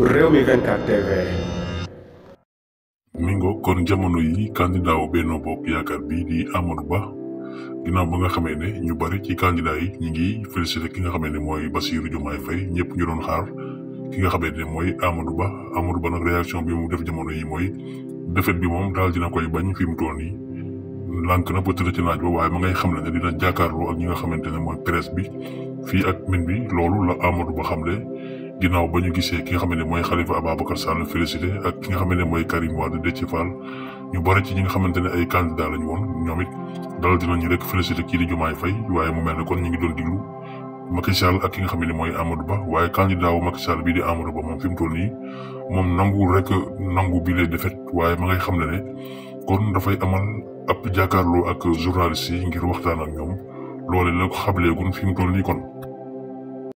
Rewmi 24 TV. Mingo kon jamono yi candidat wu Benno Bokk Yaakaar bii di Amadou Ba ginnaaw ba nga xamee ne ñu bari ci candidat yi ñi ngi félicité ki nga xamee ne mooy Bassirou Diomaye Faye ñëpp ñu doon xaar ki nga xamee ne mooy Amadou Ba nag réaction bi mu def jamono yi mooy défaite bi moom daal dina koy bañ fi mu toll nii lànk na ba tëdd ci naaj ba waaye ma ngay xam ne dina jàkkaarloo ak ñi nga xamante ne mooy presse bi fii ak min bi loolu la Amadou Ba xamle ginnaaw ba ñu gisee ki nga xam ne mooy Khalifa Ababacar Sall félicité ak ki nga xam ne mooy Karim Wade Déthié Fall ñu bari ci ñi nga xamante ne ay candidat lañu woon ñoom it dal dinañu rek félicité kii di Diomaye Faye waaye mu mel ne kon ñu ngi doon diglu Macky Sall ak ki nga xam ne mooy Amadou Ba waaye candidat wu Macky Sall bii di Amadou Ba moom fi mu toll nii moom nanguwul rek nangu bi lay defet waaye ma ngay xam ne kon dafay amal ab jàkkaarloo ak journaliste yi ngir waxtaan ak ñoom loole la ko xamleegun fi mu toll nii kon.